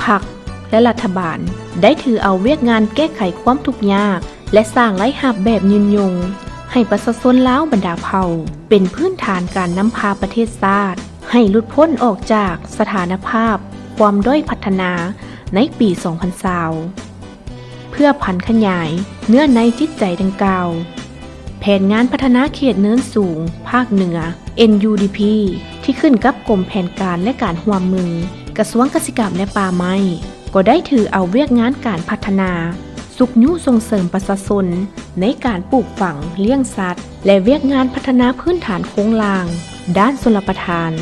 พรรคและรัฐบาลได้ถือเอาเวียกงานแก้ไขความทุกข์ยากและสร้างไร่หับแบบยืนยงให้ประชาชนลาวบรรดาเผ่าเป็นพื้นฐานการนำพาประเทศชาติให้หลุดพ้นออกจากสถานภาพความด้อยพัฒนาในปี 2020 เพื่อพันขยายเนื้อในจิตใจดังกล่าวแผนงานพัฒนาเขตเนินสูงภาคเหนือ NUDP ที่ขึ้นกับกรมแผนการและการร่วมมือกระทรวงเกษตรกรรมและป่าไม้ก็ได้ถือเอาเวียกงานการพัฒนาสุขยุส่งเสริมประชาชนในการปลูกฝังเลี้ยงสัตว์และเวียกงานพัฒนาพื้นฐานโครงล่างด้านชลประทาน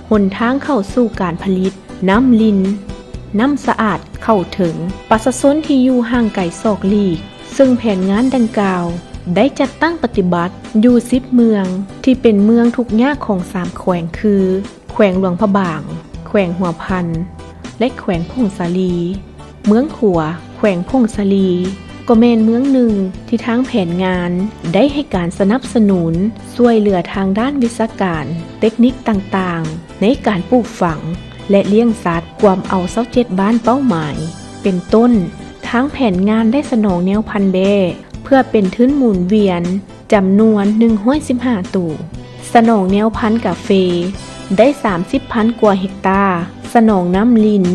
หนทางเข้าสู่การผลิตน้ำลินน้ำสะอาดเข้าถึงประชาชนที่อยู่ห่างไกลศอกลีกซึ่งแผนงานดังกล่าวได้จัดตั้งปฏิบัติอยู่10เมืองที่เป็นเมืองทุกยากของ3แขวงคือแขวงหลวงพระบางแขวงหัวพันและแขวงพงศาลีเมืองขัวแขวงพงศาลีก็เป็นเมืองหนึ่งที่ทางแผนงานได้ให้การสนับสนุนช่วยเหลือทางด้านวิชาการเทคนิคต่างๆในการปลูกฝังและเลี้ยงสัตว์ความเอา27บ้านเป้าหมายเป็นต้นทางแผนงานได้สนองแนวพันธุ์แบเพื่อเป็นทุนหมุนเวียนจำนวน115ตู้สนองแนวพันธุ์กาแฟได้30,000 กว่าเฮกตาร์สนองน้ำลิน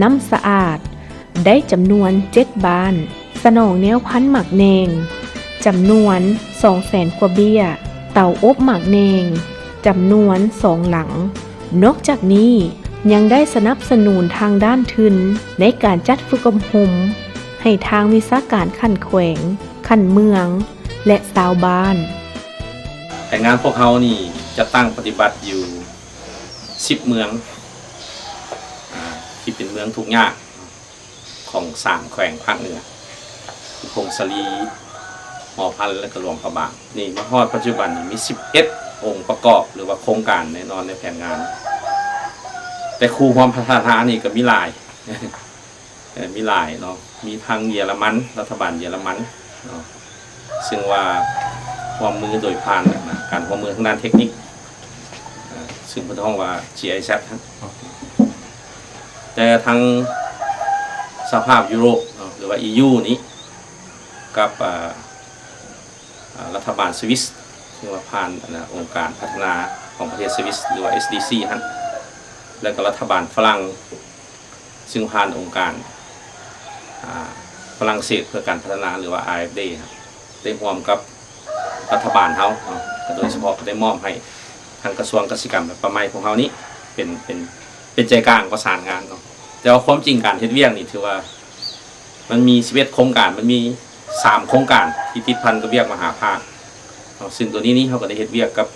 น้ำสะอาดได้จำนวน7บ้านสนองแนวพันธุ์หมักแนงจำนวน200,000 กว่าเบี้ยเตาอบหมักแนงจำนวน2หลังนอกจากนี้ยังได้สนับสนุนทางด้านทุนในการจัดฝึกอบรมให้ทางวิชาการขั้นแขวงขั้นเมืองและชาวบ้านแต่งานพวกเขานี่จะตั้งปฏิบัติอยู่10เมืองที่เป็นเมืองทุกยากของ3แขวงภาคเหนือคือพงศาลีหอพันและก็หลวงพระบางนี่มาฮอดปัจจุบันนี้มี11องค์ประกอบหรือว่าโครงการแน่นอนในแผนงานแต่ครูความพัฒนานี่ก็มีหลายเนาะมีทางเยอรมันรัฐบาลเยอรมันเนาะซึ่งว่าความมือโดยผ่านการความมือทางด้านเทคนิคซึ่งเพิ่นฮ้องว่า GIZ แต่ทางสภาพยุโรปหรือว่า EU นี้กับรัฐบาลสวิสซึ่งว่าผ่านองค์การพัฒนาของประเทศสวิสหรือว่า SDC ฮะแล้วก็รัฐบาลฝรั่งซึ่งผ่านองค์การฝรั่งเศสเพื่อการพัฒนาหรือว่า AFD ได้ร่วมกับรัฐบาลเขาโดยเฉพาะได้มอบให้ทางกระทรวงเกษตรกรรมและป่าไม้ของเขานี้เป็นใจกลางประสานงานเนาะแต่ว่าความจริงการเฮ็ดเวียกนี่ถือว่ามันมี11โครงการมันมี3โครงการที่ติดพันกับเวียกมหาภาคซึ่งตัวนี้เขาก็ได้เฮ็ดเวียกกับ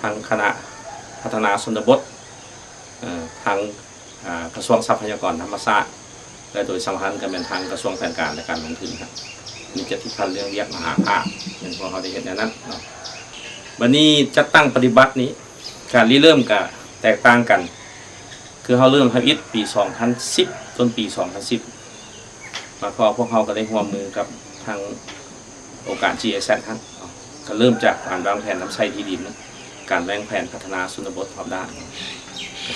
ทางคณะพัฒนาชนบททางกระทรวงทรัพยากรธรรมชาติและโดยสำคัญก็เป็นทางกระทรวงการและการลงทุนครับมีจะที่พันเรื่องเรียกมหาภาคเป็นพวกเขาได้เห็นอย่างนั้นเนาะวันนี้จะตั้งปฏิบัตินี้การเริ่มก็แตกต่างกันคือเขาเริ่มทำอิฐปี 2010 จนปี 2010มาพอพวกเขาก็ได้ร่วมมือกับทางองค์การ GIZ ครับก็เริ่มจากการวางแผนน้ำใช้ที่ดินการวางแผนพัฒนาชนบทรอบด้าน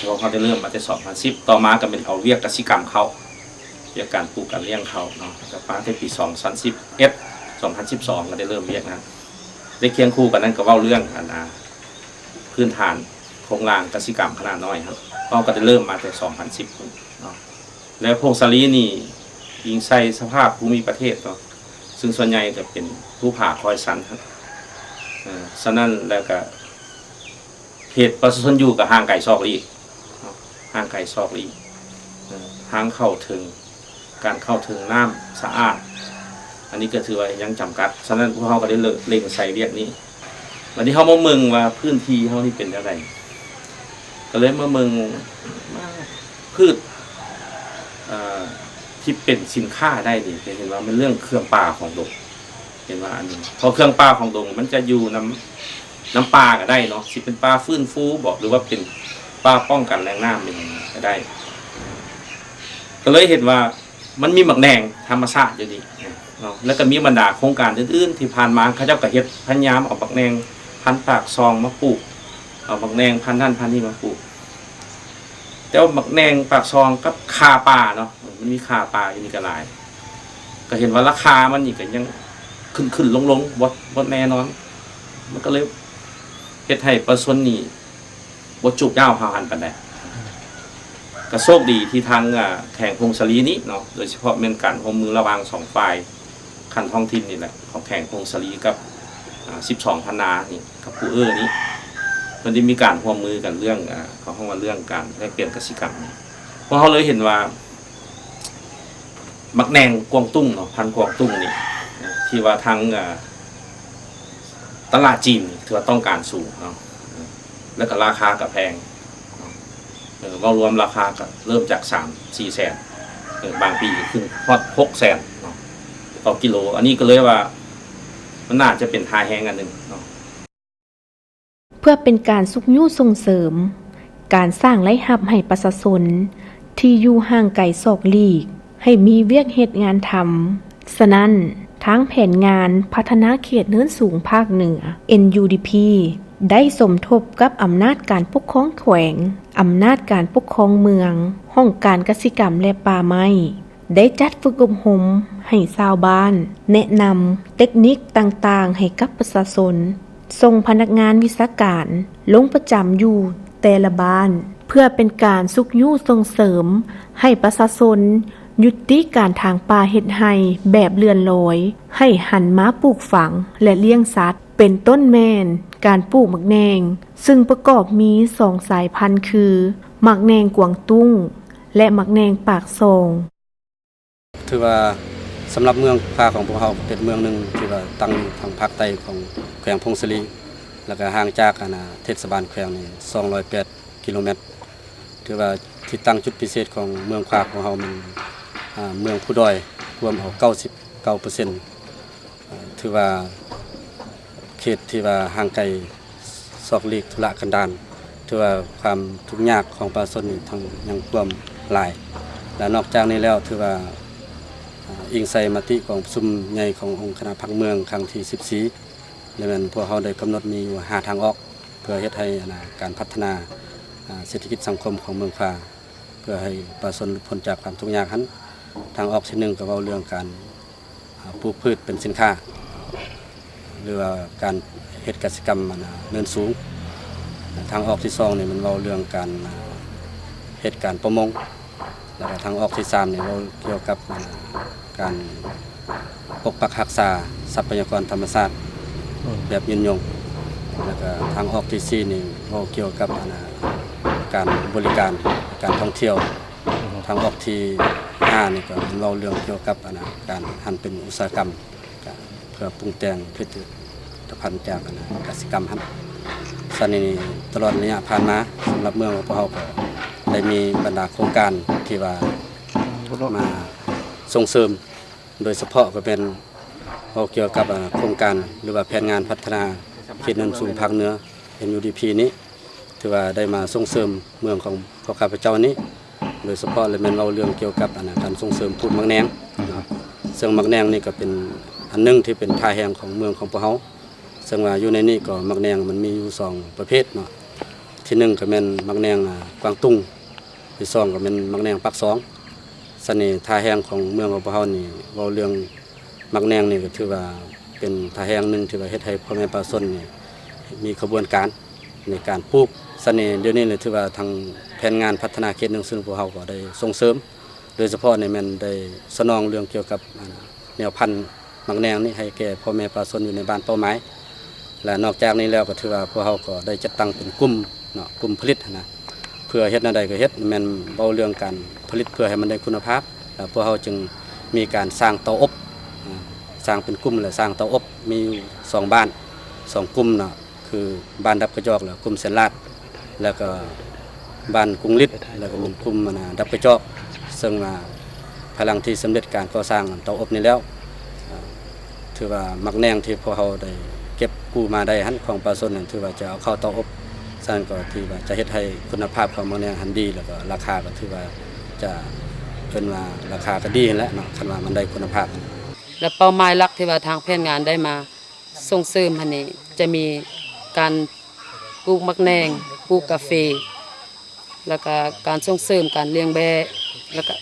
พวกเขาได้เริ่มมาใน2010ต่อมาก็เป็นเอาเวียกกสิกรรมเขาเรียกการปลูกการเลี้ยงเขาเนาะกับป้าในปี 2012 ก็ได้เริ่มเรียกนะได้เคียงคู่กันนั้นก็เว้าเรื่องพื้นฐานโครงล่างกสิกรรมขนาดน้อยครับก็ได้เริ่มมาแต่2010เนาะแล้วพงศาลีนี่ยิงใส่สภาพภูมิประเทศเนาะซึ่งส่วนใหญ่จะเป็นผู้ผ่าคอยสันครับฉะนั้นแล้วก็เหตุประชาชนอยู่กับห่างไกลซอกลีห่างไกลซอกลีทางเข้าถึงการเข้าถึงน้ำสะอาดอันนี้ก็ถือว่ายังจำกัดฉะนั้นพวกเขาก็ได้เล็งใส่เรียกนี้วันนี้เขามาเมืองว่าพื้นที่เขานี่เป็นอะไรก็เลยมาเมืองพืชที่เป็นสินค้าได้นี่เห็นว่ามันเรื่องเครื่องป่าของดงเห็นว่าอันนี้พอเครื่องป่าของดงมันจะอยู่น้ำปลาก็ได้เนาะสิเป็นปลาฟื้นฟูบอกหรือว่าเป็นปลาป้องกันแรงน้ำเป็นก็ได้ก็เลยเห็นว่ามันมีหมักแดงธรรมชาติอยู่ดีเนาะแล้วก็มีบรรดาโครงการอื่นๆที่ผ่านมาเขาเจ้าก็เฮ็ดพยายามเอาหมักแดงพันธุ์ปากซองมาปลูกเอาหมักแดงพันธุ์นั่นพันธุ์นี่มาปลูกแต่ว่าหมักแดงปากซองกับคาป่าเนาะ มันมีค่าปลาอยู่นี่ก็หลายก็เห็นว่าราคามันนี่ก็ยังขึ้นลงบ่แน่นอนมันก็เลยเฮ็ดให้ปลาส้นนี่บ่จุกยาวพาหันปานใดก็โชคดีที่ทางแข่งพงศลีนี้เนาะโดยเฉพาะเป็นการร่วมมือระหว่าง2ฝ่ายคันท้องถิ่นนี่แหละของแข่งพงศลีกับ12พนานี่กับผู้นี้มันได้มีการร่วมมือกันเรื่องเขาเรียกว่าเรื่องการแลกเปลี่ยนกสิกรรมเพราะเขาเลยเห็นว่ามักแนงกวางตุ้งเนาะพันกวางตุ้งนี่ที่ว่าทางตลาดจีนถือว่าต้องการสูงเนาะแล้วก็ราคาก็แพงเรารวมราคาก็เริ่มจาก3-4 แสนบางปีขึ้นฮอด6 แสนต่อกิโลอันนี้ก็เลยว่ามันน่าจะเป็นทาแห้งอันหนึ่งเนาะเพื่อเป็นการสุกยู่ส่งเสริมการสร้างไร่หับให้ประชาชนที่อยู่ห่างไกลศอกลีกให้มีเวียกเหตุงานทำฉะนั้นทั้งแผนงานพัฒนาเขตเนินสูงภาคเหนือ NUDP ได้สมทบกับอำนาจการปกครองแขวงอำนาจการปกครองเมืองห้องการกสิกรรมและป่าไม้ได้จัดฝึกอบรมให้ชาวบ้านแนะนำเทคนิคต่างๆให้กับประชาชนส่งพนักงานวิชาการลงประจำอยู่แต่ละบ้านเพื่อเป็นการสุกยู่ส่งเสริมให้ประชาชนยุติการทางป่าเฮ็ดไร่แบบเลื่อนลอยให้หันมาปลูกฝังและเลี้ยงสัตว์เป็นต้นแม่นการปลูกหมักแนงซึ่งประกอบมี2 สายพันธุ์คือหมักแนงกวางตุ้งและหมักแนงปากซองถือว่าสำหรับเมืองพาของพวกเราเป็นเมืองหนึ่งที่ว่าตั้งทางภาคใต้ของแขวงพงศลีแล้วก็ห่างจากเทศบาลแขวงนี่208 กิโลเมตรถือว่าที่ตั้งจุดพิเศษของเมืองพาของเรามันเมืองผู้ดอยรวมเอา 99% ถือว่าเขตที่ว่าห่างไกลซอกลีกทุรกันดารถือว่าความทุกข์ยากของประชาชนนี่ทั้งยังท่วมหลายและนอกจากนี้แล้วถือว่าอิงใส่มติของประชุมใหญ่ขององค์คณะพักเมืองครั้งที่14และมันพวกเขาได้กำหนดมีอยู่5 ทางออกเพื่อเฮ็ดให้การพัฒนาเศรษฐกิจสังคมของเมืองพาเพื่อให้ประชาชนพ้นจากความทุกข์ยากนั้นทางออกที่1ก็เว้าเรื่องการปลูกพืชเป็นสินค้าหรือว่าการเฮ็ดกสิกรรมเนินสูงทางออกที่2นี่มันเว้าเรื่องการเฮ็ดการประมงแล้วก็ทางออกที่3นี่เว้าเกี่ยวกับการปกปักรักษาทรัพยากรธรรมชาติแบบยืนยงแล้วก็ทางออกที่4นี่เว้าเกี่ยวกับการบริการการท่องเที่ยวทางออกที่5นี่ก็เว้าเรื่องเกี่ยวกับการหันเป็นอุตสาหกรรมเพื่อปรุงแต่งผลิตภัณฑ์จากกสิกรรมครับสนี้ตลอดระยะผ่านมาสำหรับเมืองพวกเราก็ได้มีบรรดาโครงการที่ว่ามาส่งเสริมโดยเฉพาะก็เป็นเกี่ยวกับโครงการหรือว่าแผนงานพัฒนาเขตเนินสูงภาคเหนือ NUDP นี้ถือว่าได้มาส่งเสริมเมืองของพวกข้าพเจ้านี้โดยเฉพาะเลยเป็นเราเรื่องเกี่ยวกับการส่งเสริมปลูกหมักแนงซึ่งหมักแนงนี่ก็เป็นอันนึงที่เป็นท่าแห่งของเมืองของพวกเราซึ่งว่าอยู่ในนี้ก็หมักแนงมันมีอยู่2 ประเภทเนาะที่1ก็เป็นหมักแนงกวางตุ้งที่2ก็เป็นหมักแนงปักซองเสน่ห์ท่าแห่งของเมืองของพวกเรานี่เว้าเรื่องหมักแนงนี่ก็ถือว่าเป็นท่าแห่งนึงที่ว่าเฮ็ดให้พ่อแม่ประชาชนนี่มีกระบวนการในการปลูกเสน่ห์เดี๋ยวนี้เลยถือว่าทางแผนงานพัฒนาเขตเนินสูงพวกเราก็ได้ส่งเสริมโดยเฉพาะในมันได้สนองเรื่องเกี่ยวกับแนวพันธุ์หมักแนงนี่ให้แก่พ่อแม่ประชาชนอยู่ในบ้านเป้าหมายและนอกจากนี้แล้วก็ถือว่าพวกเราก็ได้จัดตั้งเป็นกลุ่มเนาะกลุ่มผลิตเพื่อเฮ็ดแนวใดก็เฮ็ดแม่นเว้าเรื่องการผลิตเพื่อให้มันได้คุณภาพแล้วพวกเราจึงมีการสร้างเตาอบสร้างเป็นกลุ่มและสร้างเตาอบมี2 บ้าน2 กลุ่มเนาะคือบ้านดับกระจอกแล้วกลุ่มเสนลาดแล้วก็บ้านกรุงฤทธิ์แล้วก็เป็นกลุ่มดับกระจอกซึ่งพลังที่สำเร็จการก่อสร้างเตาอบนี้แล้วถือว่ามักแนงที่พวกเราได้เก็บกู้มาได้หันของประชาชนถือว่าจะเอาเข้าเตาอบฉะนั้นก็ถือว่าจะเฮ็ดให้คุณภาพของมักแนงหันดีแล้วก็ราคาก็ถือว่าจะเป็นว่าราคาก็ดีแล้วเนาะคันว่ามันได้คุณภาพและเป้าหมายหลักที่ว่าทางแผนงานได้มาส่งเสริมอันนี้จะมีการปลูกมักแนงปลูกกาแฟแล้วก็การส่งเสริมการเลี้ยงแบะแล้วก็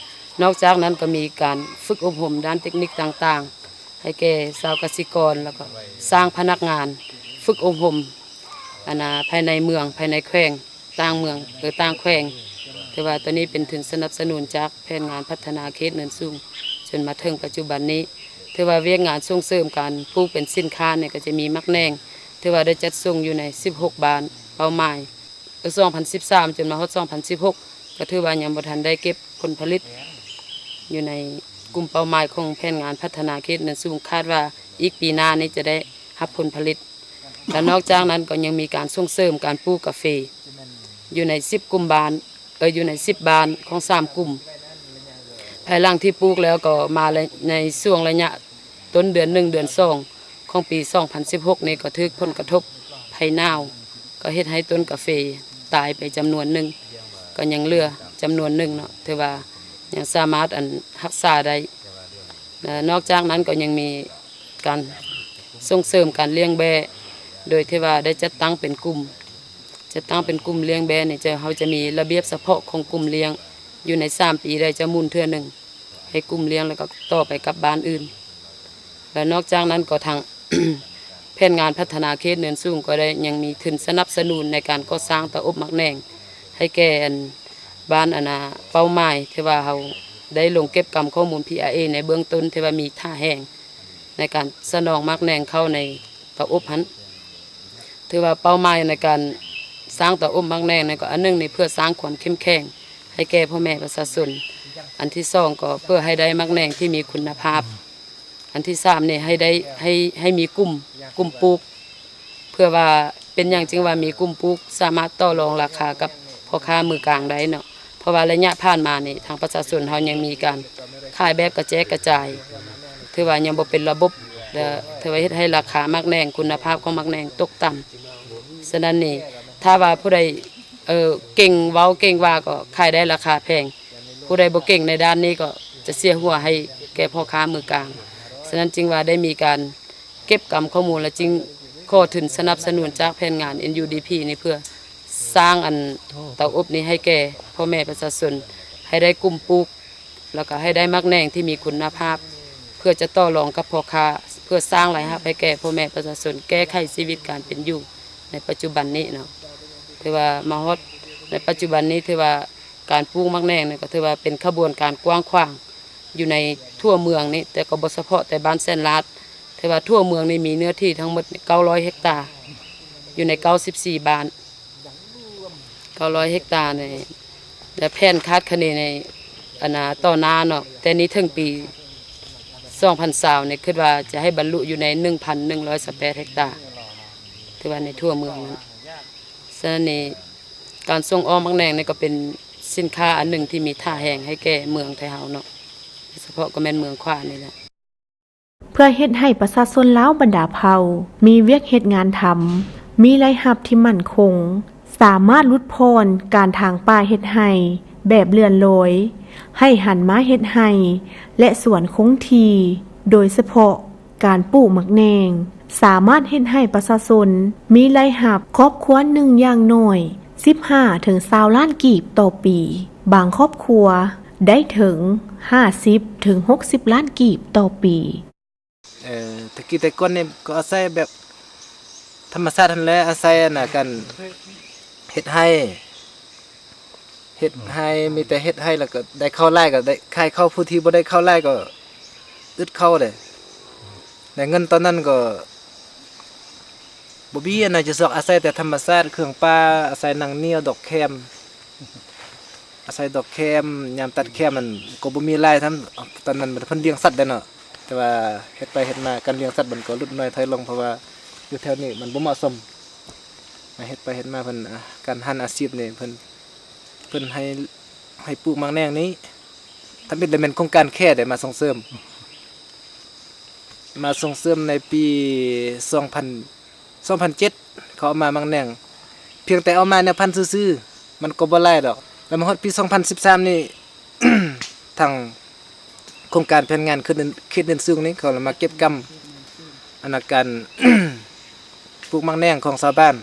นอกจากนั้นก็มีการฝึกอบรมด้านเทคนิคต่างๆให้แก่ชาวเกษตรกรแล้วก็สร้างพนักงานฝึกอบรมภายในเมืองภายในแขวงต่างเมืองหรือต่างแขวงแต่ว่าตอนนี้เป็นทุนสนับสนุนจากแผนงานพัฒนาเขตเนินสูงจนมาถึงปัจจุบันนี้ถือว่าเวียกงานส่งเสริมการปลูกเป็นสินค้าเนี่ยก็จะมีมักแนงถือว่าได้จัดส่งอยู่ใน16บ้านเป้าหมาย2013จนมาฮอด2016ก็ถือว่ายังบ่ทันได้เก็บผลผลิตอยู่ในกลุ่มเป้าหมายของแผนงานพัฒนาเขตเนินสูงคาดว่าอีกปีหน้านี้จะได้รับผลผลิตและนอกจากนั้นก็ยังมีการส่งเสริมการปลูกกาแฟอยู่ใน10กลุ่มบ้านอยู่ใน10บ้านของ3กลุ่มภายหลังที่ปลูกแล้วก็มาในช่วงระยะต้นเดือน1เดือน2ของปี2016นี้ก็ถูกผลกระทบภัยหนาวก็เฮ็ดให้ต้นกาแฟตายไปจำนวนหนึ่งก็ยังเหลือจำนวนหนึ่งเนาะถือว่ายังสามารถรักษาได้นอกจากนั้นก็ยังมีการส่งเสริมการเลี้ยงแบะโดยที่ว่าได้จัดตั้งเป็นกลุ่มเลี้ยงแบะเนี่ยเขาจะมีระเบียบเฉพาะของกลุ่มเลี้ยงอยู่ใน3ปีได้จะหมุนเทื่อหนึ่งให้กลุ่มเลี้ยงแล้วก็ต่อไปกับบ้านอื่นและนอกจากนั้นก็ทาง แผนงานพัฒนาเขตเนินสูงก็ได้ยังมีทุนสนับสนุนในการก่อสร้างเตาอบหมักแหนงให้แก่บ้านเป้าหมายที่ว่าเขาได้ลงเก็บกรรมข้อมูล PRA ในเบื้องต้นที่ว่ามีท่าแห้งในการสนองหมักแหนงเข้าในเตาอบหันถือว่าเป้าหมายในการสร้างเตาอบหมักแหนงนั่นก็อันหนึงในเพื่อสร้างความเข้มแข็งให้แก่พ่อแม่ประชาชนอันที่2ก็เพื่อให้ได้หมักแหนงที่มีคุณภาพอันที่3เนี่ยให้มีกลุ่มปลูกเพื่อว่าเป็นอย่างจริงว่ามีกลุ่มปลูกสามารถต่อรองราคากับพ่อค้ามือกลางได้เนาะเพราะว่าระยะผ่านมานี่ทางประชาชนเฮายังมีการขายแบบกระแจกกระจายถือว่ายังบ่เป็นระบบถือว่าเฮ็ดให้ราคาหมักแหนงคุณภาพของหมักแหนงตกต่ำฉะนั้นนี่ถ้าว่าผู้ใดเก่งเว้าเก่งว่าก็ขายได้ราคาแพงผู้ใดบ่เก่งในด้านนี้ก็จะเสียหัวให้แก่พ่อค้ามือกลางฉะนั้นจึงว่าได้มีการเก็บกรรมข้อมูลและจึงขอทุนสนับสนุนจากแผนงาน NUDP นี่เพื่อสร้างเตาอบนี้ให้แก่พ่อแม่ประชาชนให้ได้กลุ่มปลูกแล้วก็ให้ได้หมักแหนงที่มีคุณภาพเพื่อจะต่อรองกับพ่อค้าเพื่อสร้างรายรับให้แก่พ่อแม่ประชาชนแก้ไขชีวิตการเป็นอยู่ในปัจจุบันนี้เนาะถือว่ามาฮอดในปัจจุบันนี้ถือว่าการปลูกหมักแหนงนี่ก็ถือว่าเป็นขบวนการกว้างขวางอยู่ในทั่วเมืองนี่แต่ก็บ่เฉพาะแต่บ้านแสนลาดถือว่าทั่วเมืองนี่มีเนื้อที่ทั้งหมด900เฮกตาร์อยู่ใน94บ้าน900เฮกตาร์ในและแผนคาดคะเนในต่อหน้าเนาะแต่นี้ถึงปี2020เนี่ยคิดว่าจะให้บรรลุอยู่ใน 1,118 เฮกตาร์ถือว่าในทั่วเมืองนั้นฉะนั้นนี่การส่งออกหมักแหนงนี่ก็เป็นสินค้าอันหนึ่งที่มีท่าแห่งให้แก่เมืองไทยเฮาเนาะเฉพาะก็แม่นเมืองขวานี่แหละเพื่อเฮ็ดให้ประชาชนลาวบรรดาเผ่ามีเวียกเฮ็ดงานทำมีรายรับที่มั่นคงสามารถลดพรการทางป่าเฮ็ดไร่แบบเลื่อนลอยให้หันมาเฮ็ดไร่และสวนคงทีโดยเฉพาะการปลูกหมักแหนงสามารถเฮ็ดให้ประชาชนมีรายรับครอบครัวหนึ่งอย่างน้อย15 ถึง 20 ล้านกีบต่อปีบางครอบครัวได้ถึง50 ถึง 60 ล้านกีบต่อปีตะกี้แต่ก่อนเนี่ยก็อาศัยแบบธรรมชาตินั่นแหละอาศัยกันเฮ็ดให้มีแต่เฮ็ดให้แล้วก็ได้เข้าไร่ก็ได้ขายเข้าผู้ที่บ่ได้เข้าไร่ก็อึดเข้าเด้ได้เงินตอนนั้นก็บ่มีจะสอกอาศัยแต่ธรรมชาติเครื่องป่าอาศัยนางเนียวดอกแคมอาศัยดอกแคมยามตัดแคมมันก็บ่มีรายทำตอนนั้นมันเพิ่นเลี้ยงสัตว์ได้เนาะแต่ว่าเฮ็ดไปเฮ็ดมาการเลี้ยงสัตว์มันก็ลดน้อยถอยลงเพราะว่าอยู่แถวนี้มันบ่เหมาะสมมาเฮ็ดไปเฮ็ดมาเพิ่นการหันอาชีพนี่เพิ่นให้ปลูกหมากแหนงนี้ทำเป็นได้แม่นโครงการแค่ได้มาส่งเสริมในปี2007เขาเอามาหมากแหนงเพียงแต่เอามาเนี่ยพันธุ์ซื่อๆมันก็บ่หลายดอกแล้วมาฮอดปี2013นี่ ทางโครงการแผนงานเขตเนินสูงนี้เขามาเก็บกำการ ปลูกหมากแหนงของชาวบ้าน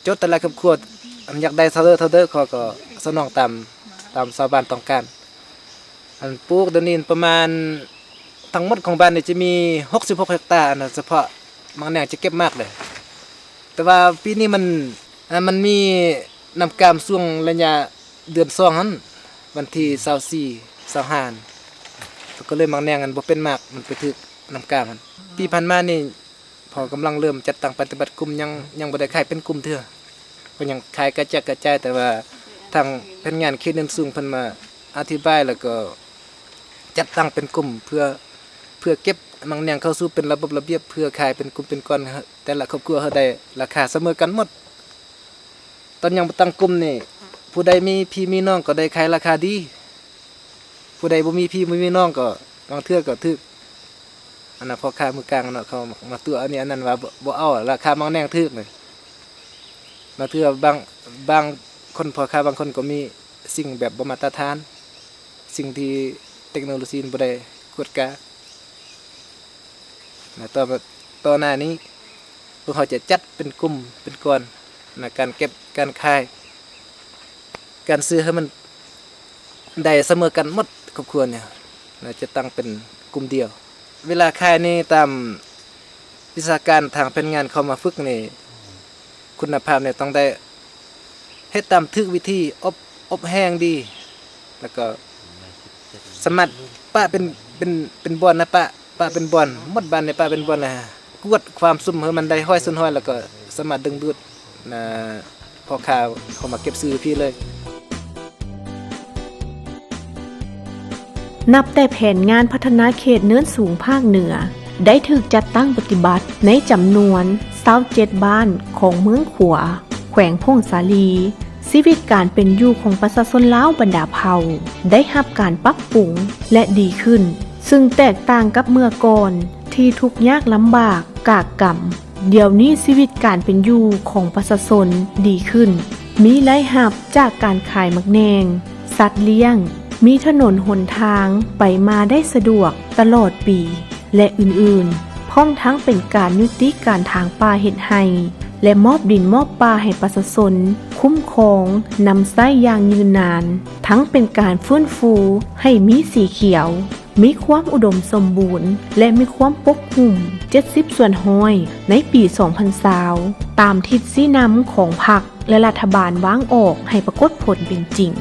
จดแต่ละครอบครัวอยากได้เท่าเด้อเขาก็สนองตาม ตามชาวบ้านต้องการอันปลูกเดี๋ยวนี้ประมาณทั้งหมดของบ้านนี่จะมี66เฮกตาร์นะเฉพาะมังแหนงจะเก็บมากเลยแต่ว่าปีนี้มันมีน้ำกามช่วงระยะเดือน2นั้นวันที่24 25ก็เลยมังแหนงมันบ่เป็นมากมันไปถึกน้ำกามมันปีผ่านมานี่พอกำลังเริ่มจัดตั้งปฏิบัติกลุ่มยังบ่ได้ขายเป็นกลุ่มเทื่อก็ยังขายกระจัดกระจายแต่ว่าทางแผนงานเขตเนินสูงเพิ่นมาอธิบายแล้วก็จัดตั้งเป็นกลุ่มเพื่อเก็บมังแหนงเข้าสู่เป็นระบบระเบียบเพื่อขายเป็นกลุ่มเป็นก้อนแต่ละครอบครัวเฮาได้ราคาเสมอกันหมดตอนยังบ่ตั้งกลุ่มนี่ผู้ใดมีพี่มีน้องก็ได้ขายราคาดีผู้ใดบ่มีพี่บ่มีน้องก็บางเทื่อก็ถึกอันนั้นพ่อค้ามือกลางเนาะเขามาตัวอันนี้อันนั้นว่าบ่เอาราคามังแหนงถึกเลยบางเทื่อบางคนพ่อค้าบางคนก็มีสิ่งแบบบ่มาตรฐานสิ่งที่เทคโนโลยีบ่ได้กวดกาตอนหน้านี้พวกเขาจะจัดเป็นกลุ่มเป็นก้อนนะการเก็บการขายการซื้อให้มันได้เสมอกันหมดครอบครัวเนี่ยนะจะตั้งเป็นกลุ่มเดียวเวลาขายนี่ตามวิชาการทางแผนงานเข้ามาฝึกนี่คุณภาพเนี่ยต้องได้เฮ็ดตามทึกวิธีอบแห้งดีแล้วก็สามารถป้าเป็นบอนนะป้าเป็นบอนหมดบ้านในป้าเป็นบอนนะกวดความซุ่มให้มันได้ห้อยสุนห้อยแล้วก็สามารถดึงดูดพ่อค้าเข้ามาเก็บซื้อพี่เลย นับแต่แผนงานพัฒนาเขตเนินสูงภาคเหนือได้ถูกจัดตั้งปฏิบัติในจำนวน27บ้านของเมืองขัวแขวงพงสาลีชีวิตการเป็นอยู่ของประชาชนลาวบรรดาเผ่าได้รับการปรับปรุงและดีขึ้นซึ่งแตกต่างกับเมื่อก่อนที่ทุกข์ยากลำบากกากกำเดี๋ยวนี้ชีวิตการเป็นอยู่ของประชาชนดีขึ้นมีรายรับจากการขายมักแนงสัตว์เลี้ยงมีถนนหนทางไปมาได้สะดวกตลอดปีและอื่นๆพร้อมทั้งเป็นการยุติการทางป่าเฮ็ดไร่และมอบดินมอบป่าให้ประชาชนคุ้มครองนำไส้อย่างยืนนานทั้งเป็นการฟื้นฟูให้มีสีเขียวมีความอุดมสมบูรณ์และมีความปกหุ่ม70ส่วนห้อยในปี2020ตามทิศชี้นำของพรรคและรัฐบาลวางออกให้ปรากฏผลเป็นจริง